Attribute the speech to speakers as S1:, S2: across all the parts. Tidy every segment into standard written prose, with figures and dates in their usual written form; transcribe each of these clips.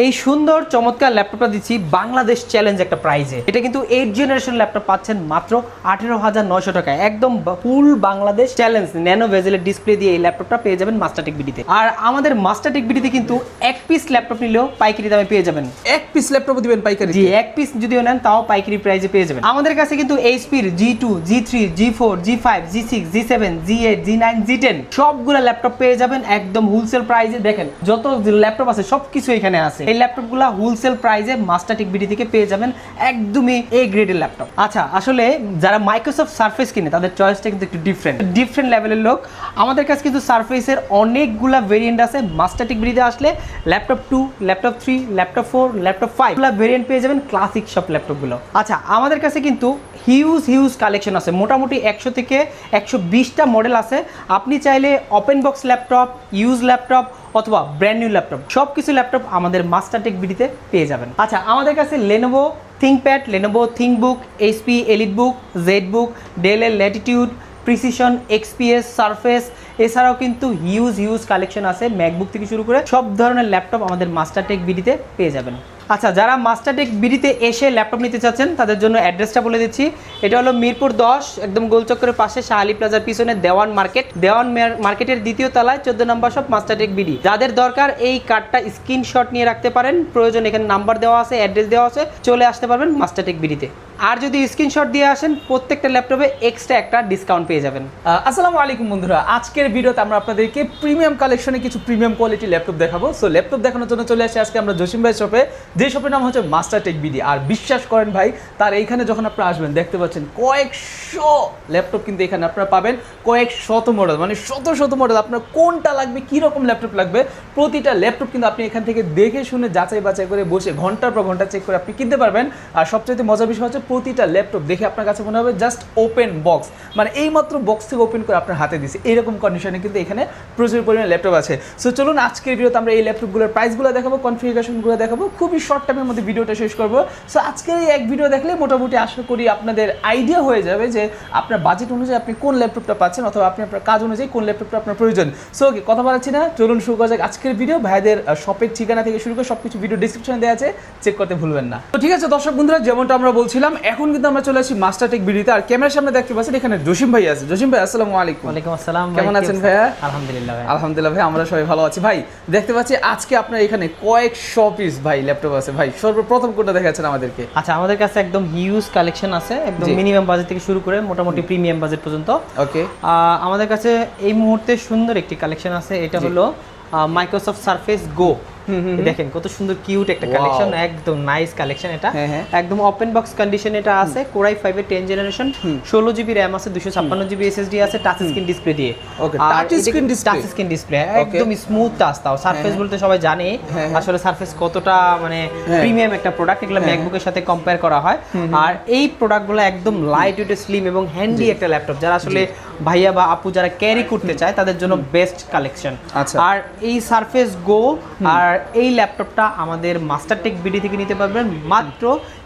S1: এই সুন্দর চমৎকার ল্যাপটপটা দিচ্ছি বাংলাদেশ চ্যালেঞ্জ একটা প্রাইজে। এটা কিন্তু 8 জেনারেশন ল্যাপটপ পাচ্ছেন মাত্র 18,900 টাকায়, একদম ফুল বাংলাদেশ চ্যালেঞ্জ ন্যানো ভেজেলের ডিসপ্লে দিয়ে এই ল্যাপটপটা পেয়ে যাবেন মাস্টারটেক বিডিতে। আর আমাদের মাস্টারটেক বিডিতে কিন্তু এক পিস ল্যাপটপ নিলেও পাইকারি দামে পেয়ে যাবেন।
S2: এক পিস ল্যাপটপ দিবেন পাইকারি?
S1: জি, এক পিস যদিও নেন তাও পাইকারি প্রাইজে পেয়ে যাবেন। আমাদের কাছে কিন্তু এইচপির G2, G3, G4, G5, G6, G7, G8, G9, G10 সবগুলো ল্যাপটপ পেয়ে যাবেন একদম হোলসেল প্রাইজে। দেখেন যত ল্যাপটপ আছে সবকিছু এখানে আছে। এই ল্যাপটপগুলো হোলসেল প্রাইজে মাস্টারটেক বিডি থেকে পেয়ে যাবেন একদমই এ গ্রেডের ল্যাপটপ। আচ্ছা, আসলে যারা মাইক্রোসফট সারফেস কিনে তাদের চয়েসটা কিন্তু একটু ডিফারেন্ট লেভেলের লোক। আমাদের কাছে কিন্তু সারফেসের অনেকগুলা ভেরিয়েন্ট আছে। মাস্টারটেক বিডিতে আসলে laptop 2, laptop 3, laptop 4, laptop 5 variant পেয়ে যাবেন ক্লাসিক সব ল্যাপটপগুলো। আচ্ছা, আমাদের কাছে কিন্তু হিউজ কালেকশন আছে, মোটামুটি 100 থেকে 120টা মডেল আছে। আপনি চাইলে open box laptop, use laptop অথবা ব্র্যান্ড নিউ ল্যাপটপ সব কিছু ল্যাপটপ আমাদের মাস্টারটেক বিডিতে পেয়ে যাবেন। আচ্ছা, আমাদের কাছে Lenovo ThinkPad, Lenovo ThinkBook, HP EliteBook, ZBook, ডেলের ল্যাটিটিউড, প্রিসিশন, এক্সপিএস, সারফেস, এছাড়াও কিন্তু হিউজ কালেকশন আছে। ম্যাকবুক থেকে শুরু করে সব ধরনের ল্যাপটপ আমাদের মাস্টারটেক বিডিতে পেয়ে যাবেন। আচ্ছা, যারা মাস্টারটেক বিডিতে এসে ল্যাপটপ নিতে চাচ্ছেন তাদের জন্য অ্যাড্রেসটা বলে দিচ্ছি। এটা হলো মিরপুর 10, একদম গোলচক্করের পাশে শাহালি প্লাজার পিছনে দেওয়ান মার্কেটের দ্বিতীয় তলায় 14 নম্বর শপ মাস্টারটেক বিডি। যাদের দরকার এই কার্ডটা স্ক্রিনশট নিয়ে রাখতে পারেন, প্রয়োজন এখানে নাম্বার দেওয়া আছে, অ্যাড্রেস দেওয়া আছে, চলে আসতে পারবেন মাস্টারটেক বিডিতে। আর যদি স্ক্রিনশট দিয়ে আসেন প্রত্যেকটা ল্যাপটপে এক্সট্রা একটা ডিসকাউন্ট পেয়ে যাবেন।
S2: আসসালামু আলাইকুম বন্ধুরা, আজকের ভিডিওতে আমরা আপনাদেরকে প্রিমিয়াম কালেকশনে কিছু প্রিমিয়াম কোয়ালিটি ল্যাপটপ দেখাবো। সো ল্যাপটপ দেখানোর জন্য চলে আসি আজকে আমরা জসিম ভাই শপে, যে শপের নাম হচ্ছে মাস্টারটেক বিডি। আর বিশ্বাস করেন ভাই, তার এইখানে যখন আপনারা আসবেন দেখতে পাচ্ছেন কয়েকশো ল্যাপটপ কিন্তু এখানে আপনারা পাবেন, কয়েক শত মডেল, মানে শত মডেল। আপনার কোনটা লাগবে, কী রকম ল্যাপটপ লাগবে, প্রতিটা ল্যাপটপ কিন্তু আপনি এখান থেকে দেখে শুনে যাচাই বাছাই করে বসে ঘন্টার পর ঘন্টা চেক করে আপনি কিনতে পারবেন। আর সবচেয়ে মজার বিষয় হচ্ছে প্রতিটা ল্যাপটপ দেখে আপনার কাছে মনে হবে জাস্ট ওপেন বক্স, মানে এইমাত্র বক্স থেকে ওপেন করে আপনার হাতে দিছে, এইরকম কন্ডিশনে কিন্তু এখানে প্রচুর পরিমাণে ল্যাপটপ আছে। সো চলুন আজকের ভিডিওতে আমরা এই ল্যাপটপগুলোর প্রাইসগুলো দেখাবো, কনফিগারেশনগুলো দেখাবো, খুবই শর্ট টাইমের মধ্যে ভিডিওটা শেষ করবো। সো আজকের এই এক ভিডিও দেখলে মোটামুটি আশা করি আপনাদের আইডিয়া হয়ে যাবে যে আপনার বাজেট অনুযায়ী আপনি কোন ল্যাপটপটা পাচ্ছেন, অথবা আপনি আপনার কাজ অনুযায়ী কোন ল্যাপটপটা আপনার প্রয়োজন। সো ওকে, কথা বলাচ্ছি না, চলুন শুরু করা যাক আজকের ভিডিও। ভাইদের শপের ঠিকানা থেকে শুরু করে সবকিছু ভিডিও ডিসক্রিপশনে দেওয়া আছে, চেক করতে ভুলবেন না। তো ঠিক আছে দর্শক বন্ধুরা, যেমনটা আমরা বলছিলাম, এখন কিন্তু আমরা চলে আসি মাস্টারটেক বিডিতে। আর ক্যামেরার সামনে দেখতে পাচ্ছেন এখানে জসিম ভাই আছে। জসিম ভাই আসসালামু আলাইকুম।
S1: ওয়ালাইকুম আসসালাম,
S2: কেমন আছেন ভাইয়া?
S1: আলহামদুলিল্লাহ ভাই।
S2: আলহামদুলিল্লাহ ভাই, আমরা সবাই ভালো আছি। ভাই দেখতে পাচ্ছি আজকে আপনার এখানে কয়েকশো পিস ভাই ল্যাপটপ আছে। ভাই সর্বপ্রথম কোনটা দেখাচ্ছেন আমাদেরকে?
S1: আচ্ছা, আমাদের কাছে একদম হিউজ কালেকশন আছে, একদম মিনিমাম বাজেট থেকে শুরু করে মোটামুটি প্রিমিয়াম বাজেট পর্যন্ত।
S2: ওকে,
S1: আমাদের কাছে এই মুহূর্তে সুন্দর একটি কালেকশন আছে। এটা হলো মাইক্রোসফট সারফেস গো। দেখেন কত সুন্দর কিউট একটা কালেকশন, একদম নাইস কালেকশন। এটা একদম ওপেন বক্স কন্ডিশন এটা আছে। কোরাই 5 এর 10 জেনারেশন, 16 জিবি র‍্যাম আছে, 256 জিবি এসএসডি আছে, টাচ স্ক্রিন ডিসপ্লে দিয়ে।
S2: ওকে, টাচ স্ক্রিন ডিসপ্লে
S1: একদম স্মুথ টাচ। তাও সারফেস বলতে সবাই জানে আসলে সারফেস কতটা মানে প্রিমিয়াম একটা প্রোডাক্ট, এগুলো ম্যাকবুকের সাথে কম্পেয়ার করা হয়। আর এই প্রোডাক্টগুলো একদম লাইট ওয়েট, স্লিম এবং হ্যান্ডি একটা ল্যাপটপ, যারা আসলে ভাইয়া বা আপু যারা ক্যারি করতে চায় তাদের জন্য বেস্ট কালেকশন। আর এই সারফেস গো আর এই ল্যাপটপটা আমাদের মাস্টারটেক বিডি থেকে নিতে পারবেন মাত্র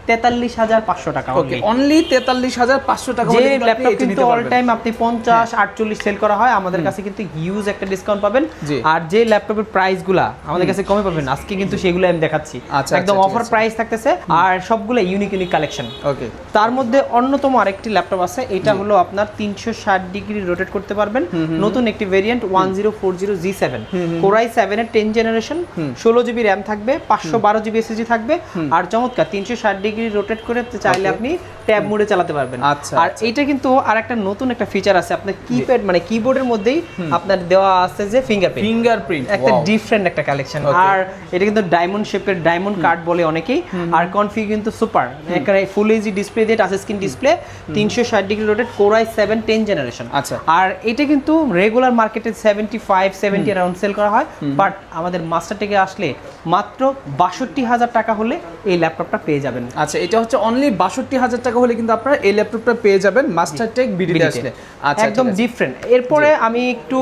S1: 43,500 টাকা।
S2: ওকে, অনলি 43,500 টাকা।
S1: যে ল্যাপটপ কিন্তু অল টাইম আপনি 50-48 সেল করা হয়, আমাদের কাছে কিন্তু হিউজ একটা ডিসকাউন্ট পাবেন। আর যে ল্যাপটপের প্রাইসগুলো আমাদের কাছে কমে পাবেন, আজকে কিন্তু সেগুলো আমি দেখাচ্ছি, একদম অফার প্রাইস থাকতেছে। আর সবগুলো ইউনিক কালেকশন।
S2: ওকে,
S1: তার মধ্যে অন্যতম আরেকটি ল্যাপটপ আছে, এটা হলো আপনার 360 ডিগ্রি রোটেট করতে পারবেন, নতুন একটি ভেরিয়েন্ট 1040 G7, কোরাই 7 এর 10 জেনারেশন, 16 জিবি র‍্যাম থাকবে, 512 জিবি এসএসডি থাকবে। আর চমৎকার 360 ডিগ্রি রোটেট করে চাইলে আপনি ট্যাব মোডে চালাতে পারবেন। আর এইটা কিন্তু আরেকটা নতুন একটা ফিচার আছে, আপনার কিপ্যাড মানে কিবোর্ডের মধ্যেই আপনার দেওয়া আছে যে ফিঙ্গারপ্রিন্ট, একটা ডিফারেন্ট একটা কালেকশন। আর এটা কিন্তু ডায়মন্ড শেপের, ডায়মন্ড কার্ড বলে অনেকেই। আর কনফিগ কিন্তু সুপার, একেবারে ফুল এইচডি ডিসপ্লে দিয়ে, touch screen display, 360 degree rotate, core i 7 10 generation. আর এটা কিন্তু রেগুলার মার্কেটে 75-70 অ্যারাউন্ড সেল করা হয়, বাট আমাদের মাস্টারটেকে আসলে মাত্র 62,000 টাকা হলে এই ল্যাপটপটা পেয়ে যাবেন।
S2: আচ্ছা, এটা হচ্ছে অনলি 62,000 টাকা হলে কিন্তু আপনারা এই ল্যাপটপটা পেয়ে যাবেন মাস্টার টেক বিডিতে আসলে। আচ্ছা,
S1: একদম ডিফারেন্ট। এরপরে আমি একটু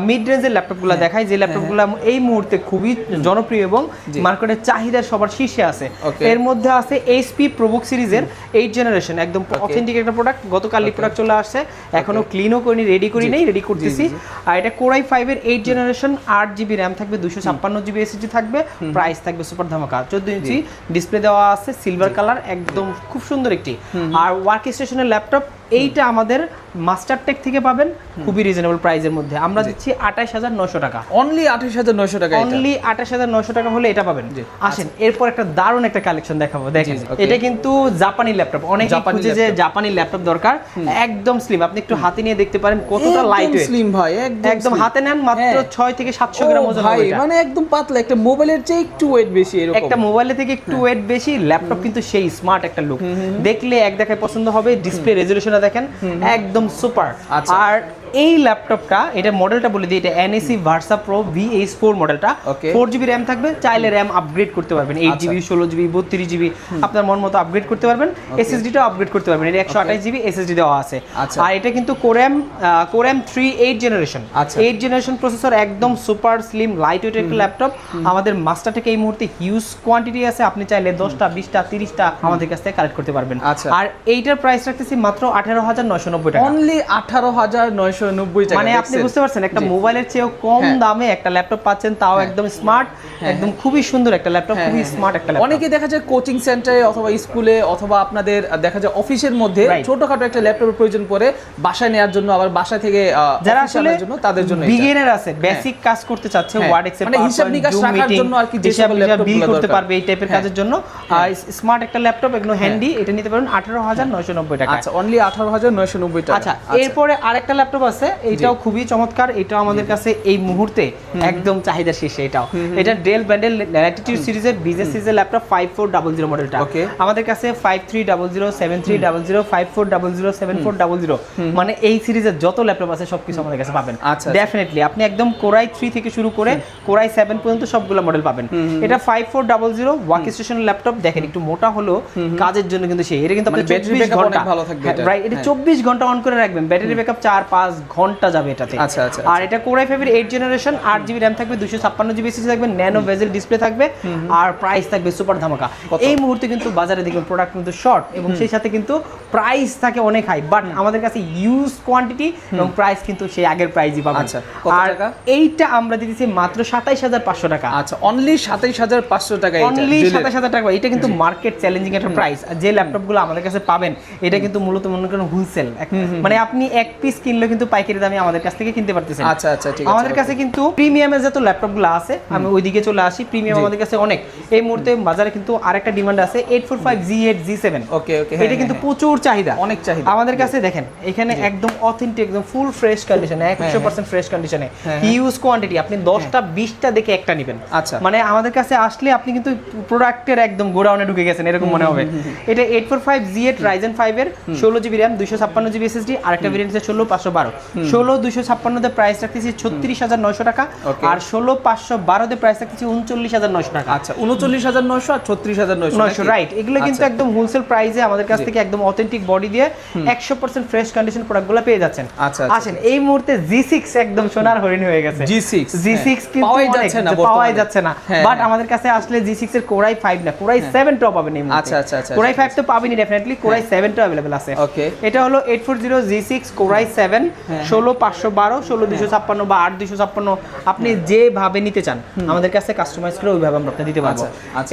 S1: মিড রেঞ্জের ল্যাপটপগুলো দেখাই, যে ল্যাপটপগুলো এই মুহূর্তে খুবই জনপ্রিয় এবং মার্কেটের চাহিদা সবার শীর্ষে আছে। এর মধ্যে আছে এইচপি প্রোবুক সিরিজের 8 জেনারেশন, একদম অথেন্টিক একটা প্রোডাক্ট। গতকালই প্রোডাক্ট চলে আসছে, এখনো ক্লিনও করিনি, রেডি করি নেই, রেডি করতেছি। আর এটা কোরাই 5 এর 8 জেনারেশন, 8GB র্যাম থাকবে, 256GB এসএসডি থাকবে, প্রাইস থাকবে সুপার ধামাকা। 14 ইঞ্চি ডিসপ্লে দেওয়া আছে, সিলভার কালার, একদম খুব সুন্দর একটি। আর ওয়ার্ক স্টেশনের ল্যাপটপ এইটা আমাদের মাস্টার টেক থেকে পাবেন খুবই রিজনেবল প্রাইসের মধ্যে। আমরা দিচ্ছি 28,900 টাকা,
S2: অনলি 28,900 টাকা।
S1: অনলি 28,900 টাকা হলে এটা পাবেন। আসেন এরপর একটা দারুণ একটা কালেকশন দেখাবো, দেখেন এটা কিন্তু জাপানি ল্যাপটপ। অনেক খুঁজে যে জাপানি ল্যাপটপ দরকার, একদম স্লিম। আপনি একটু হাতে নিয়ে দেখতে পারেন কতটা লাইট ওয়েট,
S2: স্লিম ভাই,
S1: একদম হাতে নেন মাত্র 6 থেকে 700 গ্রাম ওজন হবে এটা।
S2: মানে একদম পাতলা, একটা মোবাইলের চেয়ে একটু ওয়েট বেশি এরকম।
S1: একটা মোবাইলের থেকে একটু ওয়েট বেশি, ল্যাপটপ কিন্তু সেই স্মার্ট একটা লুক, দেখলে এক দেখায় পছন্দ হবে। ডিসপ্লে রেজোলিউশনটা দেখেন একদম সুপার। আর এই ল্যাপটপটা, এটা মডেলটা বলে দিই, এটা NEC Versa Pro VH4 মডেলটা। 4GB র্যাম থাকবে, চাইলে র্যাম আপগ্রেড করতে পারবেন, 8GB 16GB 32GB আপনার মন মতো আপগ্রেড করতে পারবেন। SSD-টা আপগ্রেড করতে পারবেন, এটা 128GB SSD দেওয়া আছে। আর এটা কিন্তু Core M3 8 generation, 8 generation processor, একদম সুপার স্লিম লাইট ওয়েট একটা ল্যাপটপ। আমাদের মাস্টার থেকে এই মুহূর্তে হিউজ কোয়ান্টিটি আছে, আপনি চাইলে 10টা 20টা 30টা আমাদের কাছ থেকে কালেক্ট করতে পারবেন। আর এইটার প্রাইস রাখতেছি মাত্র 18,990 টাকা,
S2: অনলি 18,990 টাকা।
S1: মানে আপনি বুঝতে পারছেন একটা মোবাইলের চেয়েও কম দামে একটা ল্যাপটপ পাচ্ছেন, তাও একদম স্মার্ট, একদম খুবই সুন্দর একটা ল্যাপটপ, খুবই স্মার্ট একটা ল্যাপটপ।
S2: অনেকে দেখা যায় কোচিং সেন্টারে অথবা স্কুলে অথবা আপনাদের দেখা যায় অফিসের মধ্যে ছোটখাটো একটা ল্যাপটপের প্রয়োজন পড়ে বাসায় নেওয়ার জন্য, আবার বাসা থেকে
S1: যারা আসলে
S2: জন্য, তাদের জন্য
S1: বিগিনার আছে, বেসিক কাজ করতে চাচ্ছে, ওয়ার্ড এক্সেল
S2: মানে হিসাব নিকাশ রাখার জন্য আর কি, যে সকল ল্যাপটপগুলো
S1: করতে পারবে এই টাইপের কাজের জন্য স্মার্ট একটা ল্যাপটপ, একদম হ্যান্ডি, এটা নিতে পারেন 18,990 টাকা।
S2: আচ্ছা, অনলি 18,990 টাকা।
S1: আচ্ছা, এরপরে আরেকটা ল্যাপটপ আছে, এটাও খুবই চমৎকার, এটাও আমাদের কাছে এই মুহূর্তে একদম চাহিদা শীর্ষে। এটাও এটা ডেল ব্যান্ডেল ল্যাটিটিউড সিরিজের বিজনেস সিরিজের ল্যাপটপ 5400 মডেলটা আমাদের কাছে 5300 7300 5400 7400, মানে এই সিরিজের যত ল্যাপটপ আছে সবকিছু আমাদের কাছে পাবেন। ডেফিনেটলি আপনি একদম কোরাই 3 থেকে শুরু করে কোরাই 7 পর্যন্ত সবগুলো মডেল পাবেন। এটা 5400 ওয়ার্ক স্টেশন ল্যাপটপ, দেখেন একটু মোটা হলো কাজের জন্য কিন্তু সেই, এটা কিন্তু আপনার 24 ঘন্টা
S2: ভালো থাকবে,
S1: রাইট, এটা 24 ঘন্টা অন করে রাখবেন, ব্যাটারি ব্যাকআপ 4-5 ঘন্টা যাবে এটাতে।
S2: আচ্ছা আচ্ছা।
S1: আর এটা কোরাই 5 এর 8 জেনারেশন, 8GB র্যাম থাকবে, 256GB এসএসডি থাকবে, ন্যানো বেজেল ডিসপ্লে থাকবে, আর প্রাইস থাকবে সুপার ধামাকা। এই মুহূর্তে কিন্তু বাজারে দেখবেন প্রোডাক্ট কিন্তু শর্ট, এবং সেই সাথে কিন্তু প্রাইস থাকে অনেক হাই, বাট আমাদের কাছে ইউজ কোয়ান্টিটি এবং প্রাইস কিন্তু সেই আগের প্রাইসই পাবেন।
S2: আচ্ছা, কত টাকা?
S1: এইটা আমরা দিতেছি মাত্র 27500 টাকা।
S2: আচ্ছা, অনলি 27500 টাকা,
S1: অনলি 27000 টাকা। এটা কিন্তু মার্কেট চ্যালেঞ্জিং একটা প্রাইস। যে ল্যাপটপগুলো আমাদের কাছে পাবেন, এটা কিন্তু মূলত মনে করেন হোলসেল, মানে আপনি এক পিস কিনলে কিন্তু পাইকারি দামে আমাদের কাছ থেকে কিনতে পারতেছেন।
S2: আচ্ছা আচ্ছা, ঠিক আছে।
S1: আমাদের কাছে কিন্তু প্রিমিয়ামের যত ল্যাপটপগুলো আছে, আমি ওইদিকে চলে আসি। প্রিমিয়াম আমাদের কাছে অনেক, এই মুহূর্তে বাজারে কিন্তু আরেকটা ডিমান্ড আছে 845 G8 G7।
S2: ওকে ওকে,
S1: এটা কিন্তু প্রচুর চাহিদা,
S2: অনেক চাহিদা
S1: আমাদের কাছে। দেখেন এখানে একদম অথেন্টিক, একদম ফুল ফ্রেশ কন্ডিশনে, 100% ফ্রেশ কন্ডিশনে, হিউজ কোয়ান্টিটি, আপনি 10টা 20টা দেখে একটা নেবেন।
S2: আচ্ছা,
S1: মানে আমাদের কাছে আসলে আপনি কিন্তু প্রোডাক্টের একদম গোডাউনে ঢুকে গেছেন এরকম মনে হবে। এটা 845 G8 Ryzen 5 এর 16GB র্যাম, 256GB এসএসডি, আরেকটা ভেরিয়েন্ট আছে 16512। 16256 তে প্রাইস রাখতেছি 36900 টাকা, আর 16512 তে প্রাইস রাখতেছি 39900 টাকা।
S2: আচ্ছা, 39900 আর 36900,
S1: রাইট। এগুলো কিন্তু একদম হোলসেল প্রাইসে আমাদের কাছ থেকে একদম অথেন্টিক বডি দিয়ে 100% ফ্রেশ কন্ডিশন প্রোডাক্টগুলো পেয়ে যাচ্ছেন।
S2: আচ্ছা,
S1: আসেন এই মুহূর্তে G6 একদম সোনার হরিণ হয়ে গেছে। G6 কিন্তু পাওয়াই যাচ্ছে না, বাট আমাদের কাছে আসলে G6 এর কোরাই 5 না, কোরাই 7 টাও পাবেন এই মুহূর্তে।
S2: আচ্ছা আচ্ছা আচ্ছা,
S1: কোরাই 5 তো পাবেনই ডেফিনেটলি, কোরাই 7 টাও अवेलेबल আছে।
S2: ওকে,
S1: এটা হলো 840 G6 কোরাই 7 16512 16256 বা 8256, আপনি যেভাবে নিতে চান আমাদের কাছে কাস্টমাইজ করে ওইভাবে আমরা আপনাকে দিতে পারবো।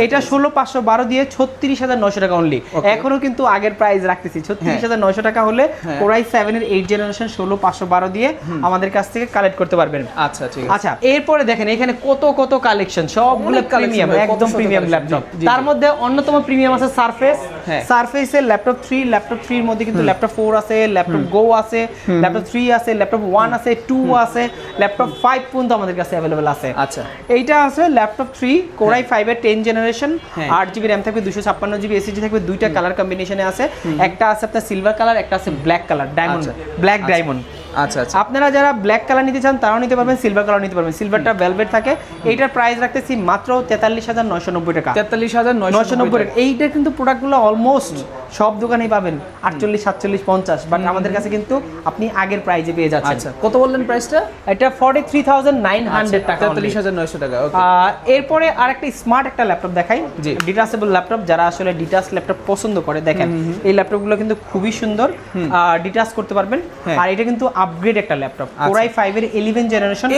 S1: এটা 16512 দিয়ে 36900 টাকা অনলি, এখনো কিন্তু আগের প্রাইস রাখতেছি 36900 টাকা হলে কোরাই 7 এর 8 জেনারেশন 16512 দিয়ে আমাদের কাছ থেকে কালেক্ট করতে পারবেন।
S2: আচ্ছা ঠিক আছে।
S1: আচ্ছা, এরপরে দেখেন এখানে কত কত কালেকশন, সবগুলো প্রিমিয়াম, একদম প্রিমিয়াম ল্যাপটপ। তার মধ্যে অন্যতম প্রিমিয়াম আছে সারফেস। সারফেসের ল্যাপটপ 3, ল্যাপটপ 3 এর মধ্যে কিন্তু ল্যাপটপ 4 আছে, ল্যাপটপ গো আছে, ল্যাপটপ 3 আছে, ল্যাপটপ 1 আছে, 2 আছে, ল্যাপটপ 5 পর্যন্ত আমাদের কাছে अवेलेबल আছে।
S2: আচ্ছা,
S1: এইটা আছে ল্যাপটপ 3 কোরাই 5 এর 10 জেনারেশন, 8GB র্যাম থাকবে, 256GB এসএসডি থাকবে, দুইটা কালার কম্বিনেশনে আছে, একটা আছে আপনার সিলভার কালার, একটা আছে black colour, diamond, black diamond.
S2: আচ্ছা আচ্ছা
S1: আপনারা যারা ব্ল্যাক কালার নিতে চান তারাও নিতে পারবেন, সিলভার কালার নিতে পারবেন। সিলভারটা ভেলভেট থাকে। এইটার প্রাইস রাখতেছি মাত্র 43,990 টাকা।
S2: 43,990
S1: টাকা। এইটা কিন্তু প্রোডাক্টগুলো অলমোস্ট সব দোকানেই পাবেন 48, 47, 50, বাট আমাদের কাছে কিন্তু আপনি আগের প্রাইজে পেয়ে যাচ্ছেন।
S2: আচ্ছা কত বললেন প্রাইসটা?
S1: এটা 43,900 টাকা।
S2: 43,900 টাকা। ওকে,
S1: এরপরে আরেকটা স্মার্ট একটা ল্যাপটপ দেখাই,
S2: জি।
S1: Detachable laptop. যারা আসলে ডিটাচ ল্যাপটপ পছন্দ করে, দেখেন এই ল্যাপটপগুলো কিন্তু খুবই সুন্দর, ডিটাচ করতে পারবেন।
S2: হ্যাঁ।
S1: আর এটা কিন্তু আপগ্রেড একটা ল্যাপটপ, Core i5 এর 11 জেনারেশন।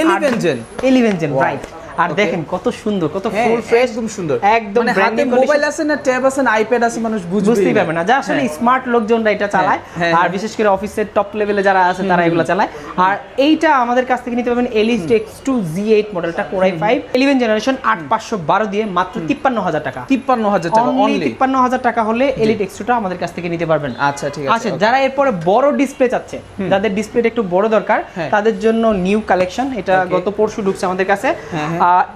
S2: 11
S1: gen, right. আর
S2: Okay.
S1: দেখেন কত সুন্দর, কত
S2: হ্যাঁ,
S1: ফুল ফ্রেশ,
S2: একদম সুন্দর।
S1: একদম
S2: মানে হাতে মোবাইল আছে না, ট্যাব আছে না, আইপ্যাড আছে, মানুষ
S1: বুঝতেই পারবে না। যা আসলে স্মার্ট লোকজনরা এটা চালায়,
S2: হ্যাঁ,
S1: আর
S2: হ্যাঁ।
S1: বিশেষ করে অফিসের টপ লেভেলে যারা আছে তারা এগুলো চালায়। আর এইটা আমাদের কাছ থেকে নিতে পারবেন Elite X2 Z8 মডেলটা, Core i5 11 জেনারেশন 8512 দিয়ে মাত্র 53,000 টাকা।
S2: 53,000 টাকা
S1: অনলি
S2: অনলি।
S1: 53,000 টাকা হলে Elite X2 টা আমাদের কাছ থেকে নিতে পারবেন।
S2: আচ্ছা ঠিক আছে।
S1: আচ্ছা, যারা এরপরে বড় ডিসপ্লে চাচ্ছে, যাদের ডিসপ্লেটা একটু বড় দরকার,
S2: হ্যাঁ।
S1: তাদের জন্য নিউ কালেকশন, এটা
S2: Okay.
S1: গত পরশু ঢুকছে আমাদের কাছে,
S2: হ্যাঁ,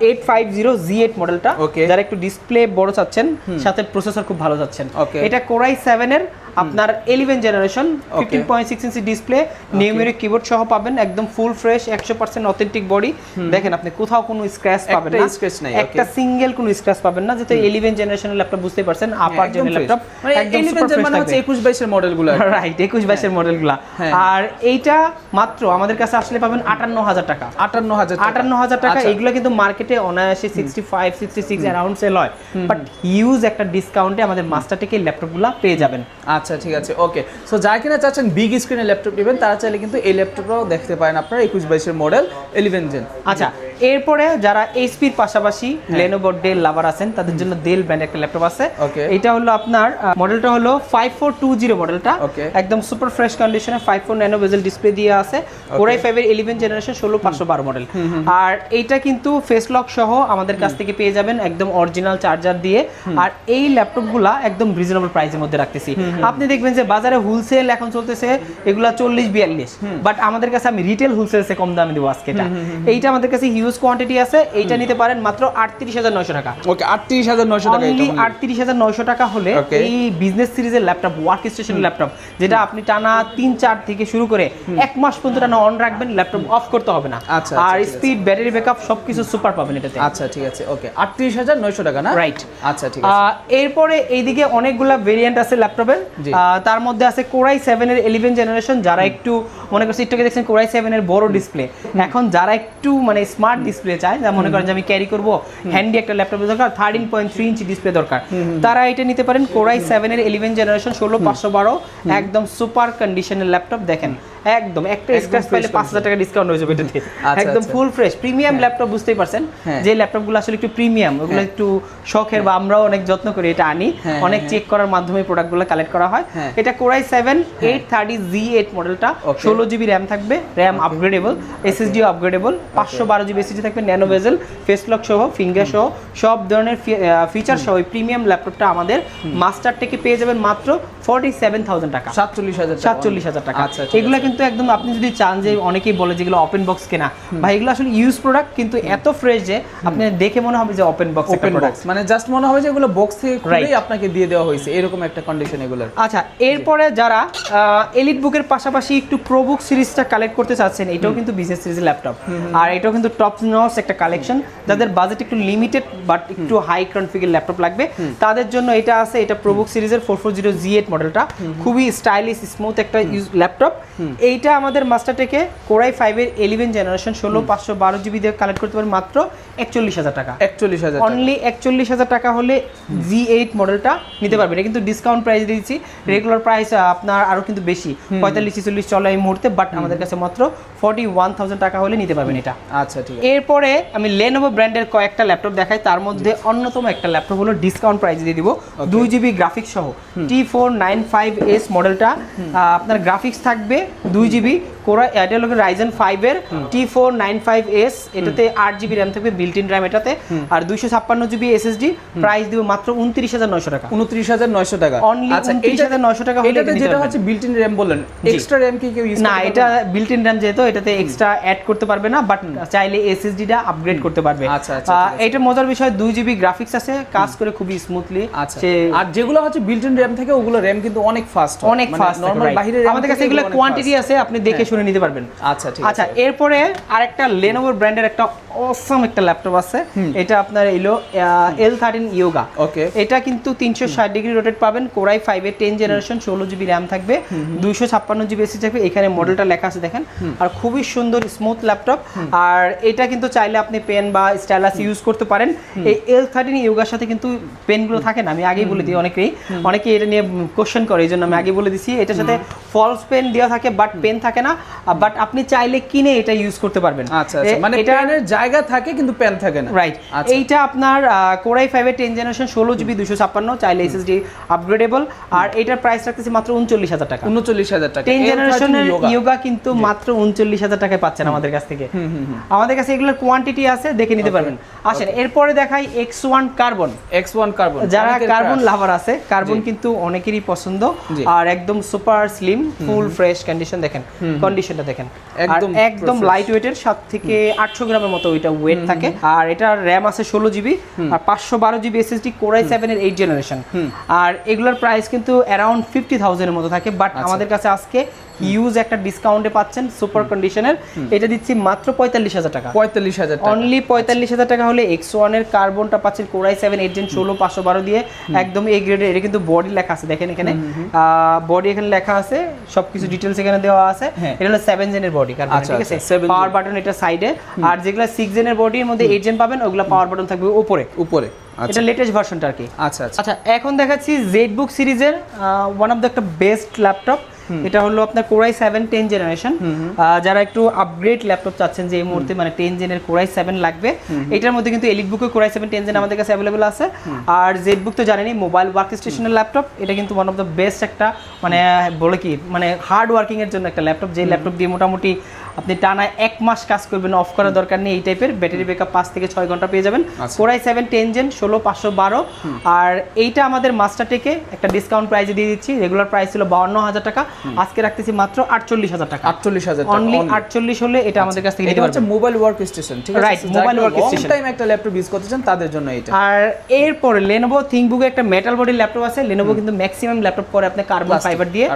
S1: 850 Z8 মডেলটা।
S2: Okay.
S1: যারা একটু ডিসপ্লে বড় চাচ্ছেন, সাথে প্রসেসর খুব ভালো চাচ্ছেন,
S2: Okay.
S1: এটা Core i7 এর আপনার 11 generation 15.6 inch display, numeric keyboard সহ পাবেন, একদম ফুল ফ্রেশ 100% অথেন্টিক বডি। দেখেন আপনি কোথাও কোনো স্ক্র্যাচ পাবেন না,
S2: scratch নাই,
S1: একটা সিঙ্গেল কোনো স্ক্র্যাচ পাবেন না, যেটা 11 জেনারেশনের ল্যাপটপ, বুঝতেই পারছেন, আপার
S2: একদম
S1: জেনারেল
S2: fresh।
S1: ল্যাপটপ,
S2: মানে
S1: একদম
S2: 11
S1: সুপার
S2: জেন
S1: ফ্রেশ
S2: মানে হচ্ছে 21-22 এর মডেলগুলো।
S1: রাইট, 21-22 মডেলগুলা।
S2: হ্যাঁ।
S1: আর এইটা মাত্র আমাদের কাছে আসলে পাবেন 58,000 টাকা।
S2: 58,000
S1: টাকা।
S2: আচ্ছা।
S1: এগুলো কিন্তু মার্কেটে অনায়াসে 65, 66 অ্যারাউন্ড সেল হয়, বাট হিউজ একটা ডিসকাউন্টে আমাদের মাস্টারটেক এই ল্যাপটপগুলো পেয়ে যাবেন।
S2: আচ্ছা ঠিক আছে, ওকে। সো যারা কিনা চাচ্ছেন বিগ স্ক্রিনের ল্যাপটপ নেবেন, তারা চাইলে কিন্তু এই ল্যাপটপটাও দেখতে পারেন আপনারা, 21-22 এর মডেল 11 জেন।
S1: আচ্ছা, এরপরে যারা এইচপির পাশাপাশি Lenovo Dell লাভার আছেন, তাদের জন্য Dell ব্র্যান্ড একটা ল্যাপটপ আছে।
S2: Okay.
S1: এটা হলো আপনার মডেলটা হলো 5420 মডেলটা,
S2: Okay.
S1: একদম সুপার ফ্রেশ কন্ডিশনে, 5.4 ন্যানো বেজেল ডিসপ্লে দিয়ে আছে, Core i5 এর 11 জেনারেশন 16512 মডেল। আর এইটা কিন্তু ফেস লক সহ আমাদের কাছ থেকে পেয়ে যাবেন, একদম অরিজিনাল চার্জার দিয়ে। আর এই ল্যাপটপগুলা একদম রিজনেবল প্রাইসের মধ্যে রাখতেছি। আপনি দেখবেন যে বাজারে হোলসেল এখন চলতেছে এগুলা 40-42, বাট আমাদের কাছে আমি রিটেল হোলসেলসে কম দামে দেবো আজকে এটা। এইটা আমাদের কাছে হিউজ কোয়ান্টিটি আছে, এইটা নিতে পারেন মাত্র 38,900 টাকা।
S2: ওকে, 38,900 টাকা।
S1: অনলি 38,900 টাকা হলে
S2: Okay.
S1: এই বিজনেস সিরিজের ল্যাপটপ, ওয়ার্ক স্টেশন ল্যাপটপ, যেটা আপনি টানা 3-4 থেকে শুরু করে 1 মাস পর্যন্ত টানা অন রাখবেন, ল্যাপটপ অফ করতে হবে না।
S2: আচ্ছা,
S1: আর
S2: ঠিক আছে।
S1: স্পিড, ব্যাটারি ব্যাকআপ সবকিছু সুপার পাবেন এটাতে।
S2: আচ্ছা ঠিক আছে, ওকে। 38,900 টাকা না?
S1: রাইট।
S2: আচ্ছা ঠিক আছে।
S1: এরপরে এইদিকে অনেকগুলা ভেরিয়েন্ট আছে ল্যাপটপের।
S2: জি।
S1: তার মধ্যে আছে Core i7 এর 11 জেনারেশন, যারা একটু মনে করছে, একটু আগে দেখছেন Core i7 এর বড় ডিসপ্লে, এখন যারা একটু মানে স্মার্ট ডিসপ্লে চায়, যা মনে করেন যে আমি ক্যারি করব, হ্যান্ডি একটা ল্যাপটপ দরকার, 13.3 ইঞ্চি ডিসপ্লে দরকার, তারা এটা নিতে পারেন। Core i7 এর 11 জেনারেশন 16512, একদম সুপার কন্ডিশনের ল্যাপটপ। দেখেন একদম একটা স্ক্র্যাচ পাইলে 5,000 টাকা ডিসকাউন্ট হয়ে যাবে এটাতে। একদম ফুল ফ্রেশ প্রিমিয়াম ল্যাপটপ, বুঝতেই পারছেন যে ল্যাপটপগুলো আসলে একটু প্রিমিয়াম, ওগুলো একটু শখের, বা আমরাও অনেক যত্ন করে এটা আনি, অনেক চেক করার মাধ্যমে প্রোডাক্টগুলো কালেক্ট করা হয়। এটা Core i7 830 Z8 মডেলটা, 16 জিবি র্যাম থাকবে, র্যাম আপগ্রেডেবল, এসএসডিও আপগ্রেডেবল, 512 জিবি এসএসডি থাকবে, ন্যানো বেজেল, ফেস লক সহ, ফিঙ্গার সহ, সব ধরনের ফিচার সহ এই প্রিমিয়াম ল্যাপটপটা আমাদের মাস্টারটেকে পেয়ে যাবেন মাত্র 47,000 টাকা। 47,000 টাকা।
S2: আচ্ছা,
S1: এগুলো কিন্তু একদম, আপনি যদি চান, যে অনেকেই বলে যেগুলো ওপেন বক্স কেনা, ভাই এগুলো আসলে ইউজ প্রোডাক্ট, কিন্তু এত ফ্রেশ যে আপনি দেখে মনে হবে যে ওপেন বক্স একটা
S2: ওপেন
S1: প্রোডাক্ট,
S2: বক্স, মানে জাস্ট মনে হবে যে এগুলো বক্স থেকে খুলেই আপনাকে দিয়ে দেওয়া হয়েছে, এরকম একটা কন্ডিশন এগুলোর।
S1: আচ্ছা, এরপরে যারা এলিট বুকের পাশাপাশি একটু প্রো বুক সিরিজটা কালেক্ট করতে চাচ্ছেন, এটাও কিন্তু বিজনেস সিরিজের ল্যাপটপ, আর এটাও কিন্তু টপ নচ একটা কালেকশন। যাদের বাজেট একটু লিমিটেড বাট একটু হাই কনফিগার ল্যাপটপ লাগবে, তাদের জন্য এটা আছে। এটা প্রো বুক সিরিজের 440 Z8 মডেলটা, খুবই স্টাইলিশ স্মুথ একটা ল্যাপটপ। এইটা আমাদের মাস্টারটেকে Core i5 এর 11 জেনারেশন 16512 জিবি দিয়ে কালেক্ট করতে পারেন মাত্র 41,000 টাকা।
S2: 41,000
S1: অনলি 41,000 টাকা হলে Z8 মডেলটা নিতে পারবেন। এটা কিন্তু ডিসকাউন্ট প্রাইস দিয়েছি, রেগুলার প্রাইস আপনার আরো কিন্তু বেশি 45-46 চলে এই মুহূর্তে, বাট আমাদের কাছে মাত্র 41,000 টাকা হলে নিতে পারবেন এটা।
S2: আচ্ছা ঠিক আছে।
S1: এরপরে আমি Lenovo ব্র্যান্ডের কয়েকটা ল্যাপটপ দেখাই, তার মধ্যে অন্যতম একটা ল্যাপটপ হলো ডিসকাউন্ট প্রাইস দিয়ে দিব, 2 জিবি গ্রাফিক্স সহ, T495S মডেলটা। আপনার গ্রাফিক্স থাকবে 2 জিবি, এটা হলো Ryzen 5 এর T495S, এটাতে 8 জিবি র্যাম থাকবে, বিল্ট ইন র্যাম এটাতে, আর 256 জিবি এসএসডি। প্রাইস দিব মাত্র 29,900 টাকা।
S2: 29,900 টাকা।
S1: অনলি 29,900 টাকা হলে
S2: এটাতে যেটা হচ্ছে বিল্ট ইন র্যাম বললেন, এক্সট্রা র্যাম কি কেউ ইউজ
S1: না, এটা বিল্ট ইন র্যাম যেহেতু এটাতে এক্সট্রা অ্যাড করতে পারবে না, বাট চাইলে এসএসডিটা আপগ্রেড করতে পারবে।
S2: আচ্ছা আচ্ছা,
S1: এটা মজার বিষয়, 2 জিবি গ্রাফিক্স আছে, কাজ করে খুবই স্মুথলি।
S2: আচ্ছা, আর যেগুলো হচ্ছে বিল্ট ইন র্যাম থাকে ওগুলো র্যাম পেন কিন্তু অনেক ফাস্ট,
S1: অনেক ফাস্ট
S2: নরমাল বাইরে
S1: আমাদের কাছে এগুলো কোয়ান্টিটি আছে, আপনি দেখে শুনে নিতে পারবেন।
S2: আচ্ছা ঠিক
S1: আচ্ছা, এরপরে আরেকটা Lenovo ব্র্যান্ডের একটা অসাম একটা ল্যাপটপ আছে, এটা আপনার এলো L13 Yoga।
S2: ওকে,
S1: এটা কিন্তু 360 ডিগ্রি রোটেট পাবেন, Core i5 এর 10 জেনারেশন, 16 জিবি র্যাম থাকবে, 256 জিবি এসএসডি থাকবে, এখানে মডেলটা লেখা আছে দেখেন, আর খুবই সুন্দর স্মুথ ল্যাপটপ। আর এটা কিন্তু চাইলে আপনি পেন বা স্টাইলাস ইউজ করতে পারেন। এই L13 Yogaর সাথে কিন্তু পেনগুলো থাকে না, আমি আগেই বলে দিই, অনেকেই এটা নিয়ে কোশ্চেন করে, এই জন্য আমি আগে বলে দিছি, এটার সাথে ফলস পেন দেওয়া থাকে বাট পেন থাকে না, বাট আপনি চাইলে কিনে এটা ইউজ করতে পারবেন।
S2: আচ্ছা মানে পেনের জায়গা থাকে কিন্তু পেন থাকে না,
S1: রাইট। এইটা আপনার Core i5 এর 10 জেনারেশন, 16 জিবি 256, চাইলে এসএসডি আপগ্রেডেবল, আর এটার প্রাইস রাখতেছি মাত্র 39,000 টাকা।
S2: 39,000 টাকা
S1: 10 জেনারেশনের Yoga কিন্তু মাত্র 39,000 টাকায় পাচ্ছেন আমাদের কাছ থেকে। আমাদের কাছে এগুলোর কোয়ান্টিটি আছে, দেখে নিতে পারবেন। আসেন এরপরে দেখাই X1 কার্বন। যারা কার্বন লাভার আছে, কার্বন কিন্তু অনেকেরই পছন্দ, আর একদম super slim, full fresh condition, দেখেন কন্ডিশনটা দেখেন, একদম লাইট ওয়েটের, 7 থেকে 800 গ্রামের মতো এটা ওয়েট থাকে, আর এটা র্যাম আছে 16 জিবি আর 512 জিবি এসএসডি, Core i7 এর 8 জেনারেশন। আর এগুলোর প্রাইস কিন্তু অ্যারাউন্ড 50,000 এর মতো থাকে, বাট আমাদের কাছে আজকে হিউজ একটা ডিসকাউন্টে পাচ্ছেন সুপার কন্ডিশনের, এটা দিচ্ছি মাত্র 45,000 টাকা।
S2: 45,000 টাকা,
S1: অনলি 45,000 টাকা হলে X1 এর কার্বনটা পাচ্ছেন Core i7 8 জেন 16 512 দিয়ে, একদম এ গ্রেডের। এটা কিন্তু বডি লেখা আছে, দেখেন এখানে বডি এখানে লেখা আছে, সবকিছু ডিটেইলস এখানে দেওয়া আছে। এটা হলো 7 জেনের বডি কার্বন, ঠিক আছে, পাওয়ার বাটন এটা সাইডে, আর যেগুলা 6 জেনের বডির মধ্যে 8 জেন পাবেন, ওগুলা পাওয়ার বাটন থাকবে উপরে। এটা লেটেস্ট ভার্সনটা আর কি। আচ্ছা, এখন দেখাচ্ছি ZBook সিরিজের ওয়ান অফ দ্য একটা বেস্ট ল্যাপটপ। এটা হলো আপনার Core i7 10 জেনারেশন। যারা একটু আপগ্রেড ল্যাপটপ চাচ্ছেন যে এই মুহূর্তে মানে 10 জেনের Core i7 লাগবে, এটার মধ্যে কিন্তু EliteBook Core i7 10 জেন আমাদের কাছে অ্যাভেলেবল আছে। আর ZBook তো জানেনই মোবাইল ওয়ার্ক স্টেশনের ল্যাপটপ, এটা কিন্তু ওয়ান অফ দ্য বেস্ট একটা মানে বলে কি মানে হার্ড ওয়ার্কিং এর জন্য একটা ল্যাপটপ, যে ল্যাপটপ দিয়ে মোটামুটি আপনি টানা 1 মাস কাজ করবেন, অফ করার দরকার নেই। এই টাইপের ব্যাটারি ব্যাকআপ 5 থেকে 6 ঘন্টা পেয়ে যাবেন। Core i7 10 জেন 16 512, আর এইটা আমাদের মাস্টারটেকে একটা ডিসকাউন্ট প্রাইসে দিয়ে দিচ্ছি। রেগুলার প্রাইস ছিল 52,000 টাকা, আজকে রাখতেছি মাত্র 48,000 টাকা।
S2: 48,000 টাকা
S1: অনলি 48 হলে এটা আমাদের কাছ থেকে নিতে পারবেন।
S2: এটা হচ্ছে মোবাইল ওয়ার্ক স্টেশন, ঠিক আছে,
S1: right, mobile work station.
S2: Long time একটা ল্যাপটপ ইউজ করতে চান তাদের জন্য এটা।
S1: আর এরপরে Lenovo ThinkBook এর একটা মেটাল বডি ল্যাপটপ আছে। Lenovo কিন্তু ম্যাক্সিমাম ল্যাপটপ করে আপনি কার্বন ফাইবার দিয়ে,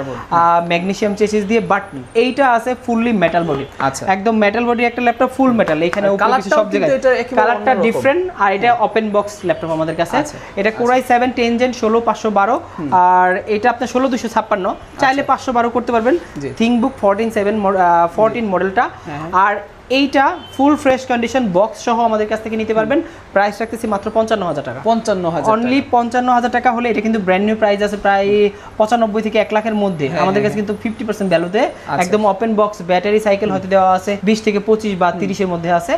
S1: ম্যাগনেসিয়াম চেসিস দিয়ে, বাট এইটা আছে ফুললি মেটাল বডি। একদম মেটাল বডি একটা ল্যাপটপ, ফুল মেটাল, এখানে উপরে কিছু সব জায়গায় কালারটা ডিফারেন্ট, আর এটা ওপেন বক্স ল্যাপটপ আমাদের কাছে। এটা Core i7 10 জেন 16 512, আর এটা আপনার 16 256, চাইলে 512 করতে পারবেন। ThinkBook 14 মডেলটা, আর এইটা ফুল ফ্রেশ কন্ডিশন বক্স সহ আমাদের কাছ থেকে নিতে পারবেন। প্রাইস রাখতেছি মাত্র 55,000 টাকা।
S2: 55,000
S1: অনলি 55,000 টাকা হলে এটা কিন্তু ব্র্যান্ড নিউ প্রাইস আছে প্রায় 95 থেকে 1 লাখের মধ্যে। আমাদের কাছে কিন্তু 50% ভ্যালুতে একদম ওপেন বক্স, ব্যাটারি সাইকেল হয়তো দেওয়া আছে 20 থেকে 25 বা 30 এর মধ্যে আছে।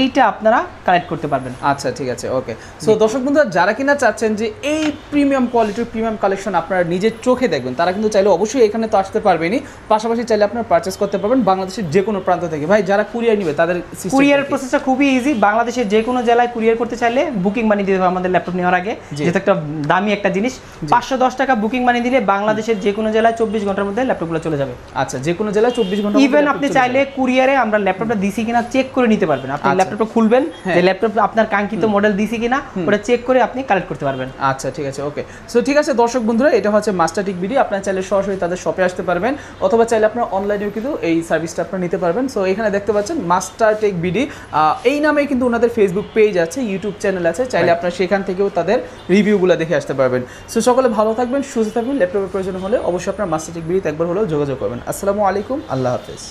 S1: এইটা আপনারা কালেক্ট করতে পারবেন।
S2: আচ্ছা ঠিক আছে, ওকে। সো দর্শক বন্ধুরা, যারা কিনা চাচ্ছেন যে এই প্রিমিয়াম কোয়ালিটির প্রিমিয়াম কালেকশন আপনারা নিজের চোখে দেখবেন, তারা কিন্তু চাইলে অবশ্যই এখানে তো আসতে পারবেনই, পাশাপাশি চাইলে আপনারা পারচেজ করতে পারবেন বাংলাদেশের যে কোনো প্রান্ত থেকে। ভাই, যারা কুরিয়ার নিবে তাদের
S1: কুরিয়ার প্রসেসটা খুবই ইজি। বাংলাদেশের যে কোনো জেলায় কুরিয়ার করতে চাইলে বুকিং মানি দিতে হবে আমাদের ল্যাপটপ নেওয়ার আগে, যেটা একটা দামি একটা জিনিস। 510 টাকা বুকিং মানি দিলে বাংলাদেশের যে কোনো জেলায় 24 ঘন্টার মধ্যে ল্যাপটপগুলো চলে যাবে।
S2: আচ্ছা, যে কোনো জেলায় 24 ঘন্টা।
S1: ইভেন আপনি চাইলে কুরিয়ারে আমরা ল্যাপটপটা দিছি কিনা চেক করে নিতে পারবেন। আপনি ল্যাপটপটা খুলবেন, যে ল্যাপটপ আপনার কাঙ্ক্ষিত মডেল দিছি কিনা ওটা চেক করে আপনি কালেক্ট করতে পারবেন।
S2: আচ্ছা ঠিক আছে, ওকে। সো ঠিক আছে দর্শক বন্ধুরা, এটা হচ্ছে মাস্টারটেক বিডি। আপনারা চাইলে সরাসরি তাদের শপে আসতে পারবেন, অথবা চাইলে আপনারা অনলাইনেও কিন্তু এই সার্ভিসটা আপনারা নিতে পারবেন। সো এখানে দেখতে পাচ্ছেন মাস্টারটেক বিডি, এই নামে কিন্তু ওনাদের ফেসবুক পেজ আছে, ইউটিউব চ্যানেল আছে, চাইলে আপনারা সেখান থেকেও তাদের রিভিউগুলো দেখে আসতে পারবেন। সো সকলে ভালো থাকবেন, সুস্থ থাকবেন। ল্যাপটপের প্রয়োজন হলে অবশ্যই আপনার মাস্টারটেক বিডিতে একবার হলেও যোগাযোগ করবেন। আসসালামু আলাইকুম, আল্লাহ হাফেজ।